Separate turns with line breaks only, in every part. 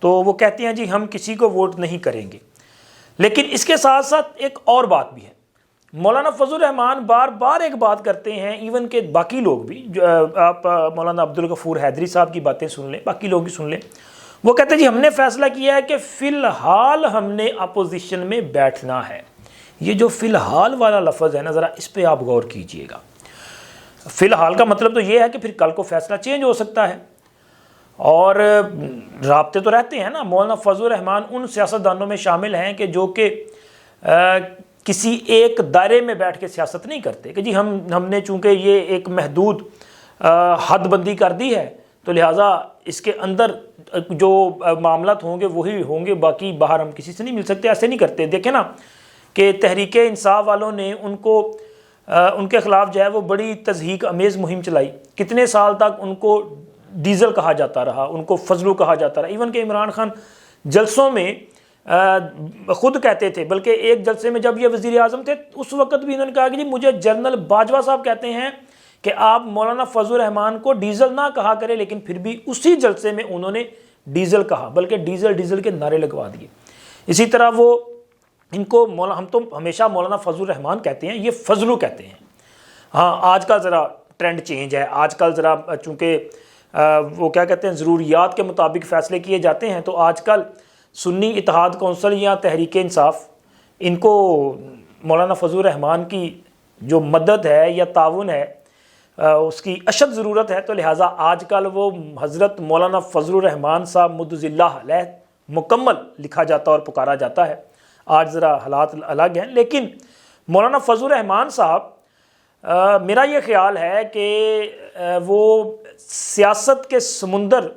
تو وہ کہتے ہیں جی ہم کسی کو ووٹ نہیں کریں گے۔ لیکن اس کے ساتھ ساتھ ایک اور بات بھی ہے، مولانا فضل الرحمان بار بار ایک بات کرتے ہیں، ایون کہ باقی لوگ بھی، آپ مولانا عبدالغفور حیدری صاحب کی باتیں سن لیں، باقی لوگ بھی سن لیں، وہ کہتے ہیں جی ہم نے فیصلہ کیا ہے کہ فی الحال ہم نے اپوزیشن میں بیٹھنا ہے۔ یہ جو فی الحال والا لفظ ہے نا، ذرا اس پہ آپ غور کیجئے گا۔ فی الحال کا مطلب تو یہ ہے کہ پھر کل کو فیصلہ چینج ہو سکتا ہے، اور رابطے تو رہتے ہیں نا۔ مولانا فضل الرحمان ان سیاستدانوں میں شامل ہیں کہ جو کہ کسی ایک دائرے میں بیٹھ کے سیاست نہیں کرتے کہ جی ہم نے چونکہ یہ ایک محدود حد بندی کر دی ہے تو لہٰذا اس کے اندر جو معاملات ہوں گے وہی ہوں گے، باقی باہر ہم کسی سے نہیں مل سکتے، ایسے نہیں کرتے۔ دیکھیں نا کہ تحریک انصاف والوں نے ان کے خلاف جو ہے وہ بڑی تضحیک امیز مہم چلائی، کتنے سال تک ان کو ڈیزل کہا جاتا رہا، ان کو فضلو کہا جاتا رہا، ایون کہ عمران خان جلسوں میں خود کہتے تھے، بلکہ ایک جلسے میں جب یہ وزیر اعظم تھے اس وقت بھی انہوں نے کہا کہ جی مجھے جنرل باجوہ صاحب کہتے ہیں کہ آپ مولانا فضل الرحمان کو ڈیزل نہ کہا کرے، لیکن پھر بھی اسی جلسے میں انہوں نے ڈیزل کہا، بلکہ ڈیزل کے نعرے لگوا دیے۔ اسی طرح وہ ان کو ہم تو ہمیشہ مولانا فضل الرحمان کہتے ہیں، یہ فضلو کہتے ہیں۔ ہاں آج کا ذرا ٹرینڈ چینج ہے، آج کل ذرا چونکہ وہ کیا کہتے ہیں ضروریات کے مطابق فیصلے کیے جاتے ہیں، تو آج کل سنی اتحاد کونسل یا تحریک انصاف ان کو مولانا فضل الرحمان کی جو مدد ہے یا تعاون ہے اس کی اشد ضرورت ہے، تو لہٰذا آج کل وہ حضرت مولانا فضل الرحمان صاحب مدظ اللہ علیہ مکمل لکھا جاتا اور پکارا جاتا ہے۔ آج ذرا حالات الگ ہیں، لیکن مولانا فضل الرحمان صاحب میرا یہ خیال ہے کہ وہ سیاست کے سمندر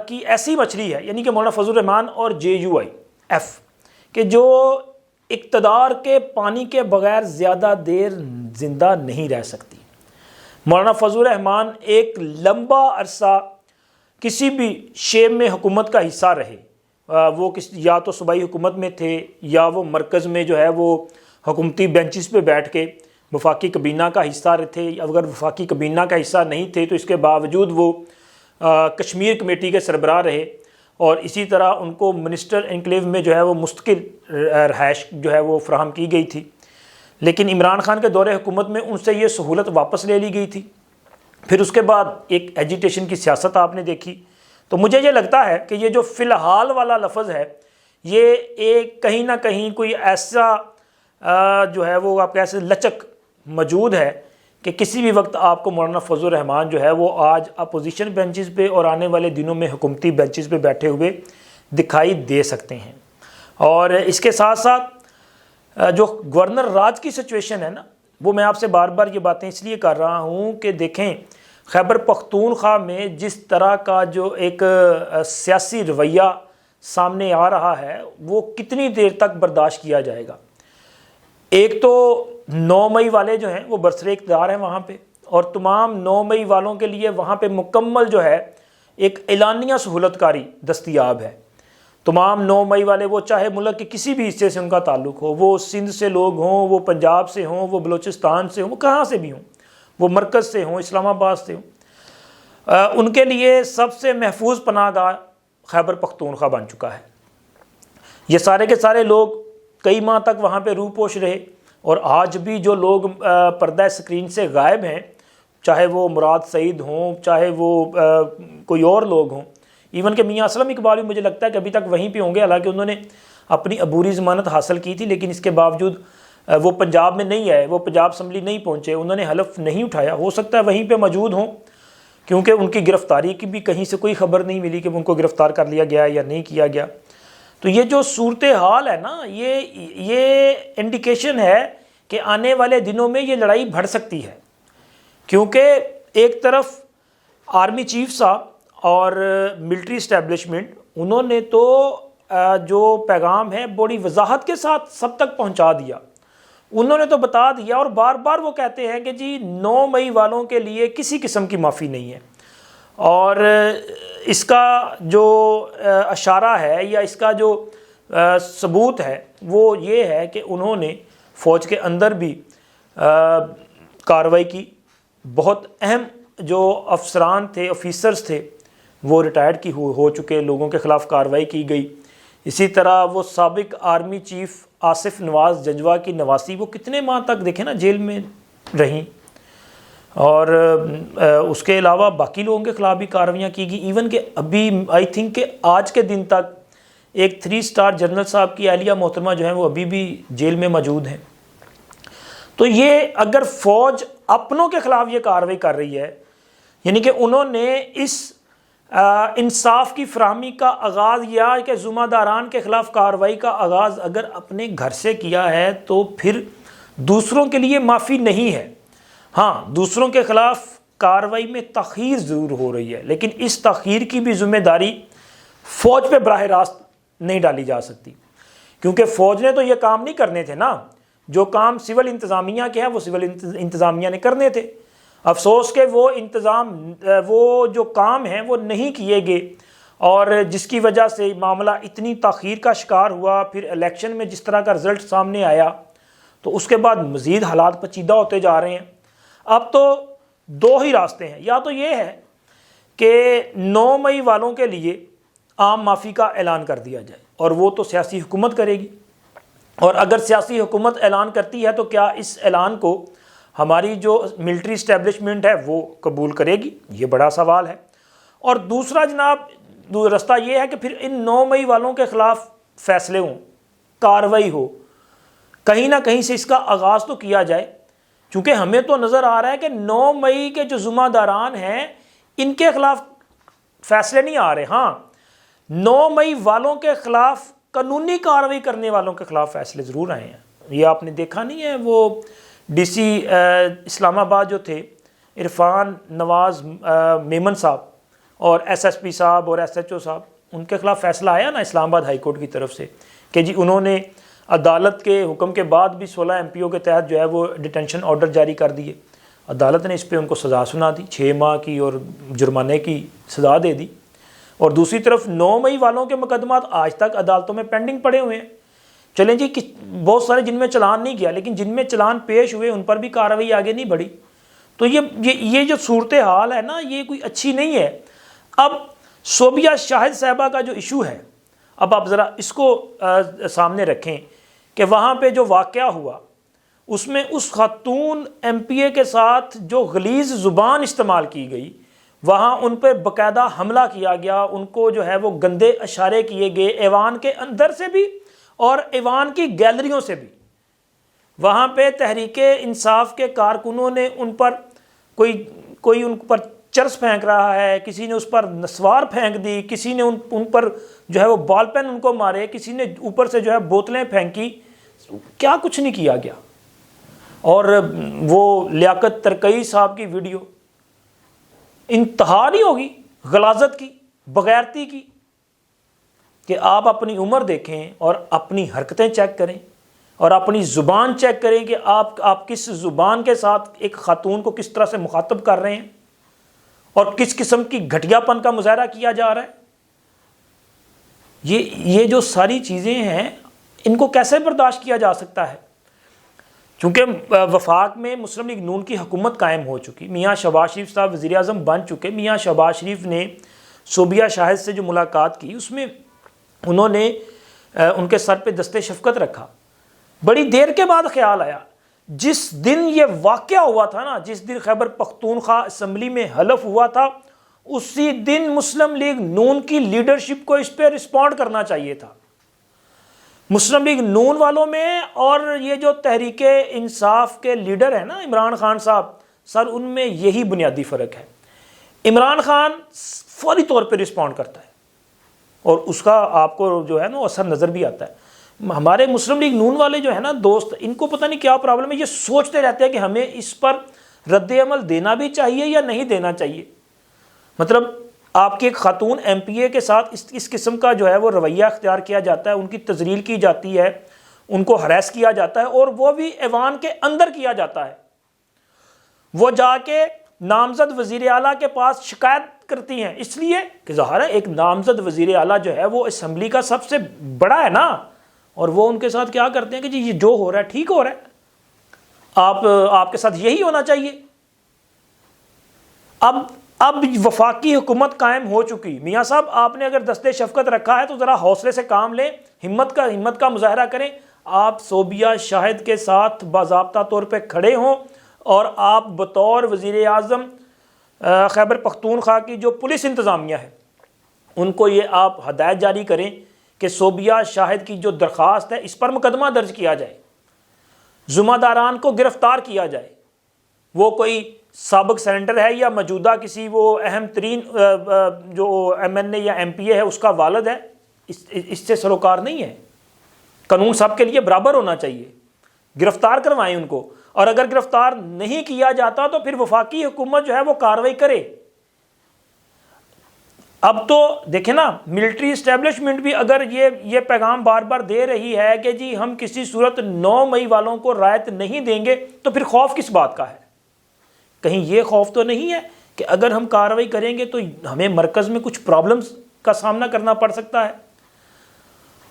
کی ایسی مچھلی ہے، یعنی کہ مولانا فضل الرحمان اور JUIF کہ جو اقتدار کے پانی کے بغیر زیادہ دیر زندہ نہیں رہ سکتی۔ مولانا فضل الرحمان ایک لمبا عرصہ کسی بھی شیب میں حکومت کا حصہ رہے، وہ یا تو صوبائی حکومت میں تھے یا وہ مرکز میں جو ہے وہ حکومتی بینچز پہ بیٹھ کے وفاقی کابینہ کا حصہ تھے، اگر وفاقی کابینہ کا حصہ نہیں تھے تو اس کے باوجود وہ کشمیر کمیٹی کے سربراہ رہے، اور اسی طرح ان کو منسٹر انکلیو میں جو ہے وہ مستقل رہائش جو ہے وہ فراہم کی گئی تھی۔ لیکن عمران خان کے دور حکومت میں ان سے یہ سہولت واپس لے لی گئی تھی۔ پھر اس کے بعد ایک ایجیٹیشن کی سیاست آپ نے دیکھی۔ تو مجھے یہ لگتا ہے کہ یہ جو فی الحال والا لفظ ہے یہ ایک کہیں نہ کہیں کوئی ایسا جو ہے وہ آپ کیسے لچک موجود ہے کہ کسی بھی وقت آپ کو مولانا فضل الرحمان جو ہے وہ آج اپوزیشن بینچز پہ اور آنے والے دنوں میں حکومتی بینچز پہ بیٹھے ہوئے دکھائی دے سکتے ہیں۔ اور اس کے ساتھ ساتھ جو گورنر راج کی سچویشن ہے نا، وہ میں آپ سے بار بار یہ باتیں اس لیے کر رہا ہوں کہ دیکھیں خیبر پختونخوا میں جس طرح کا جو ایک سیاسی رویہ سامنے آ رہا ہے وہ کتنی دیر تک برداشت کیا جائے گا۔ ایک تو 9 مئی والے جو ہیں وہ برسر اقتدار ہیں وہاں پہ، اور تمام 9 مئی والوں کے لیے وہاں پہ مکمل جو ہے ایک اعلانیہ سہولت کاری دستیاب ہے۔ تمام 9 مئی والے وہ چاہے ملک کے کسی بھی حصے سے ان کا تعلق ہو، وہ سندھ سے لوگ ہوں، وہ پنجاب سے ہوں، وہ بلوچستان سے ہوں، وہ کہاں سے بھی ہوں، وہ مرکز سے ہوں، اسلام آباد سے ہوں، ان کے لیے سب سے محفوظ پناہ گاہ خیبر پختونخوا بن چکا ہے۔ یہ سارے کے سارے لوگ کئی ماہ تک وہاں پہ روپوش رہے، اور آج بھی جو لوگ پردہ اسکرین سے غائب ہیں، چاہے وہ مراد سعید ہوں، چاہے وہ کوئی اور لوگ ہوں، ایون کہ میاں اسلم اقبال بھی مجھے لگتا ہے کہ ابھی تک وہیں پہ ہوں گے، حالانکہ انہوں نے اپنی عبوری ضمانت حاصل کی تھی، لیکن اس کے باوجود وہ پنجاب میں نہیں آئے، وہ پنجاب اسمبلی نہیں پہنچے، انہوں نے حلف نہیں اٹھایا۔ ہو سکتا ہے وہیں پہ موجود ہوں، کیونکہ ان کی گرفتاری کی بھی کہیں سے کوئی خبر نہیں ملی کہ ان کو گرفتار کر لیا گیا یا نہیں کیا گیا۔ تو یہ جو صورتحال ہے نا، یہ انڈیکیشن ہے کہ آنے والے دنوں میں یہ لڑائی بڑھ سکتی ہے، کیونکہ ایک طرف آرمی چیف صاحب اور ملٹری اسٹیبلشمنٹ انہوں نے تو جو پیغام ہے بڑی وضاحت کے ساتھ سب تک پہنچا دیا، انہوں نے تو بتا دیا، اور بار بار وہ کہتے ہیں کہ جی 9 مئی والوں کے لیے کسی قسم کی معافی نہیں ہے۔ اور اس کا جو اشارہ ہے یا اس کا جو ثبوت ہے وہ یہ ہے کہ انہوں نے فوج کے اندر بھی کارروائی کی، بہت اہم جو افسران تھے، آفیسرز تھے، وہ ریٹائرڈ کی ہو چکے لوگوں کے خلاف کارروائی کی گئی. اسی طرح وہ سابق آرمی چیف آصف نواز ججوا کی نواسی وہ کتنے ماہ تک دیکھیں نا جیل میں رہیں, اور اس کے علاوہ باقی لوگوں کے خلاف بھی کارروائیاں کی گئی. ایون کہ ابھی آئی تھنک کہ آج کے دن تک ایک 3 اسٹار جنرل صاحب کی اہلیہ محترمہ جو ہیں وہ ابھی بھی جیل میں موجود ہیں. تو یہ اگر فوج اپنوں کے خلاف یہ کارروائی کر رہی ہے, یعنی کہ انہوں نے اس انصاف کی فراہمی کا آغاز یا کہ ذمہ داران کے خلاف کارروائی کا آغاز اگر اپنے گھر سے کیا ہے, تو پھر دوسروں کے لیے معافی نہیں ہے. ہاں, دوسروں کے خلاف کارروائی میں تاخیر ضرور ہو رہی ہے, لیکن اس تاخیر کی بھی ذمہ داری فوج پہ براہ راست نہیں ڈالی جا سکتی, کیونکہ فوج نے تو یہ کام نہیں کرنے تھے نا. جو کام سول انتظامیہ کے ہیں وہ سول انتظامیہ نے کرنے تھے. افسوس کہ وہ جو کام ہیں وہ نہیں کیے گئے, اور جس کی وجہ سے معاملہ اتنی تاخیر کا شکار ہوا. پھر الیکشن میں جس طرح کا رزلٹ سامنے آیا, تو اس کے بعد مزید حالات پیچیدہ ہوتے جا رہے ہیں. اب تو 2 ہی راستے ہیں, یا تو یہ ہے کہ 9 مئی والوں کے لیے عام معافی کا اعلان کر دیا جائے, اور وہ تو سیاسی حکومت کرے گی. اور اگر سیاسی حکومت اعلان کرتی ہے تو کیا اس اعلان کو ہماری جو ملٹری اسٹیبلشمنٹ ہے وہ قبول کرے گی؟ یہ بڑا سوال ہے. اور دوسرا جناب رستہ یہ ہے کہ پھر ان 9 مئی والوں کے خلاف فیصلے ہوں, کارروائی ہو, کہیں نہ کہیں سے اس کا آغاز تو کیا جائے. چونکہ ہمیں تو نظر آ رہا ہے کہ 9 مئی کے جو ذمہ داران ہیں ان کے خلاف فیصلے نہیں آ رہے. ہاں, 9 مئی والوں کے خلاف قانونی کارروائی کرنے والوں کے خلاف فیصلے ضرور آئے ہیں. یہ آپ نے دیکھا نہیں ہے, وہ ڈی سی اسلام آباد جو تھے عرفان نواز میمن صاحب, اور ایس ایس پی صاحب اور ایس ایچ او صاحب, ان کے خلاف فیصلہ آیا نا اسلام آباد ہائی کورٹ کی طرف سے کہ جی انہوں نے عدالت کے حکم کے بعد بھی 16 MPO کے تحت جو ہے وہ ڈیٹینشن آرڈر جاری کر دیے. عدالت نے اس پہ ان کو سزا سنا دی, 6 ماہ کی اور جرمانے کی سزا دے دی. اور دوسری طرف 9 مئی والوں کے مقدمات آج تک عدالتوں میں پینڈنگ پڑے ہوئے ہیں. چلیں جی, بہت سارے جن میں چلان نہیں کیا, لیکن جن میں چلان پیش ہوئے ان پر بھی کارروائی آگے نہیں بڑھی. تو یہ جو صورتحال ہے نا, یہ کوئی اچھی نہیں ہے. اب صوبیہ شاہد صاحبہ کا جو ایشو ہے, اب آپ ذرا اس کو سامنے رکھیں کہ وہاں پہ جو واقعہ ہوا اس میں اس خاتون MPA کے ساتھ جو غلیظ زبان استعمال کی گئی, وہاں ان پہ باقاعدہ حملہ کیا گیا, ان کو جو ہے وہ گندے اشارے کیے گئے, ایوان کے اندر سے بھی اور ایوان کی گیلریوں سے بھی. وہاں پہ تحریک انصاف کے کارکنوں نے ان پر کوئی ان پر چرس پھینک رہا ہے, کسی نے اس پر نسوار پھینک دی, کسی نے ان پر جو ہے وہ بال پین ان کو مارے, کسی نے اوپر سے جو ہے بوتلیں پھینکی, کیا کچھ نہیں کیا گیا. اور وہ لیاقت ترکئی صاحب کی ویڈیو انتہا نہیں ہوگی غلاظت کی, بغیرتی کی, کہ آپ اپنی عمر دیکھیں اور اپنی حرکتیں چیک کریں اور اپنی زبان چیک کریں کہ آپ کس زبان کے ساتھ ایک خاتون کو کس طرح سے مخاطب کر رہے ہیں اور کس قسم کی گھٹیا پن کا مظاہرہ کیا جا رہا ہے. یہ جو ساری چیزیں ہیں ان کو کیسے برداشت کیا جا سکتا ہے؟ چونکہ وفاق میں مسلم لیگ نون کی حکومت قائم ہو چکی, میاں شہباز شریف صاحب وزیر اعظم بن چکے. میاں شہباز شریف نے صوبیہ شاہد سے جو ملاقات کی اس میں انہوں نے ان کے سر پہ دستے شفقت رکھا. بڑی دیر کے بعد خیال آیا, جس دن یہ واقعہ ہوا تھا نا, جس دن خیبر پختونخوا اسمبلی میں حلف ہوا تھا, اسی دن مسلم لیگ نون کی لیڈرشپ کو اس پہ رسپونڈ کرنا چاہیے تھا. مسلم لیگ نون والوں میں اور یہ جو تحریک انصاف کے لیڈر ہیں نا عمران خان صاحب, سر ان میں یہی بنیادی فرق ہے. عمران خان فوری طور پہ رسپونڈ کرتا ہے اور اس کا آپ کو جو ہے نا اثر نظر بھی آتا ہے. ہمارے مسلم لیگ نون والے جو ہے نا دوست, ان کو پتہ نہیں کیا پرابلم ہے, یہ سوچتے رہتے ہیں کہ ہمیں اس پر رد عمل دینا بھی چاہیے یا نہیں دینا چاہیے. مطلب آپ کی ایک خاتون MPA کے ساتھ اس قسم کا جو ہے وہ رویہ اختیار کیا جاتا ہے, ان کی تذلیل کی جاتی ہے, ان کو ہراس کیا جاتا ہے, اور وہ بھی ایوان کے اندر کیا جاتا ہے. وہ جا کے نامزد وزیر اعلیٰ کے پاس شکایت کرتی ہیں, اس لیے کہ ظاہر ہے ایک نامزد وزیر اعلیٰ جو ہے وہ اسمبلی کا سب سے بڑا ہے نا, اور وہ ان کے ساتھ کیا کرتے ہیں کہ جی یہ جو ہو رہا ہے ٹھیک ہو رہا ہے, آپ کے ساتھ یہی ہونا چاہیے. اب اب وفاقی حکومت قائم ہو چکی، میاں صاحب آپ نے اگر دست شفقت رکھا ہے تو ذرا حوصلے سے کام لیں، ہمت کا مظاہرہ کریں، آپ صوبیہ شاہد کے ساتھ باضابطہ طور پہ کھڑے ہوں، اور آپ بطور وزیر اعظم خیبر پختونخوا کی جو پولیس انتظامیہ ہے ان کو یہ آپ ہدایت جاری کریں کہ صوبیہ شاہد کی جو درخواست ہے اس پر مقدمہ درج کیا جائے، ذمہ داران کو گرفتار کیا جائے، وہ کوئی سابق سینیٹر ہے یا موجودہ کسی وہ اہم ترین جو ایم این اے یا ایم پی اے ہے اس کا والد ہے، اس سے سروکار نہیں ہے۔ قانون سب کے لیے برابر ہونا چاہیے، گرفتار کروائیں ان کو، اور اگر گرفتار نہیں کیا جاتا تو پھر وفاقی حکومت جو ہے وہ کارروائی کرے۔ اب تو دیکھیں نا، ملٹری اسٹیبلشمنٹ بھی اگر یہ پیغام بار بار دے رہی ہے کہ جی ہم کسی صورت 9 مئی والوں کو رعایت نہیں دیں گے، تو پھر خوف کس بات کا ہے؟ کہیں یہ خوف تو نہیں ہے کہ اگر ہم کارروائی کریں گے تو ہمیں مرکز میں کچھ پرابلمز کا سامنا کرنا پڑ سکتا ہے؟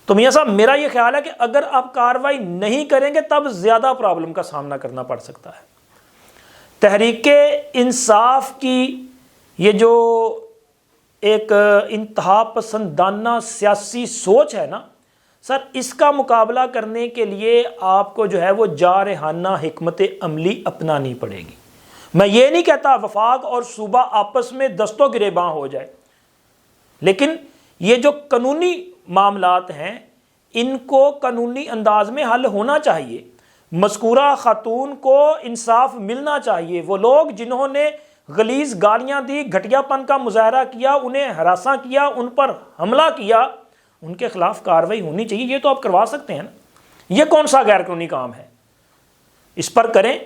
تو میاں صاحب میرا یہ خیال ہے کہ اگر آپ کارروائی نہیں کریں گے تب زیادہ پرابلم کا سامنا کرنا پڑ سکتا ہے۔ تحریک انصاف کی یہ جو ایک انتہا پسندانہ سیاسی سوچ ہے نا سر، اس کا مقابلہ کرنے کے لیے آپ کو جو ہے وہ جارحانہ حکمت عملی اپنانی پڑے گی۔ میں یہ نہیں کہتا وفاق اور صوبہ آپس میں دست و گریباں ہو جائے، لیکن یہ جو قانونی معاملات ہیں ان کو قانونی انداز میں حل ہونا چاہیے، مذکورہ خاتون کو انصاف ملنا چاہیے۔ وہ لوگ جنہوں نے غلیظ گالیاں دی، گھٹیا پن کا مظاہرہ کیا، انہیں ہراساں کیا، ان پر حملہ کیا، ان کے خلاف کارروائی ہونی چاہیے۔ یہ تو آپ کروا سکتے ہیں نا، یہ کون سا غیر قانونی کام ہے؟ اس پر کریں،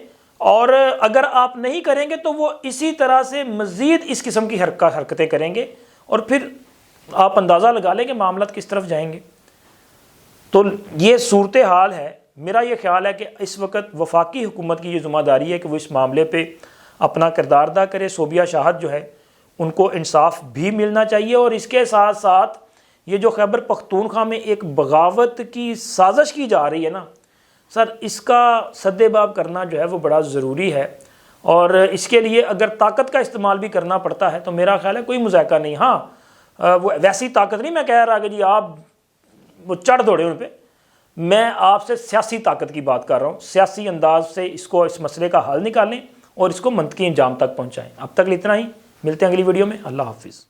اور اگر آپ نہیں کریں گے تو وہ اسی طرح سے مزید اس قسم کی حرکتیں کریں گے، اور پھر آپ اندازہ لگا لیں کہ معاملات کس طرف جائیں گے۔ تو یہ صورتحال ہے۔ میرا یہ خیال ہے کہ اس وقت وفاقی حکومت کی یہ ذمہ داری ہے کہ وہ اس معاملے پہ اپنا کردار ادا کرے۔ صوبیہ شاہد جو ہے ان کو انصاف بھی ملنا چاہیے، اور اس کے ساتھ ساتھ یہ جو خیبر پختونخوا میں ایک بغاوت کی سازش کی جا رہی ہے نا سر، اس کا سد باب کرنا جو ہے وہ بڑا ضروری ہے، اور اس کے لیے اگر طاقت کا استعمال بھی کرنا پڑتا ہے تو میرا خیال ہے کوئی مذائقہ نہیں۔ ہاں وہ ویسی طاقت نہیں میں کہہ رہا کہ جی آپ وہ چڑھ دوڑے ان پہ، میں آپ سے سیاسی طاقت کی بات کر رہا ہوں۔ سیاسی انداز سے اس مسئلے کا حل نکالیں اور اس کو منطقی انجام تک پہنچائیں۔ اب تک اتنا ہی، ملتے ہیں اگلی ویڈیو میں۔ اللہ حافظ۔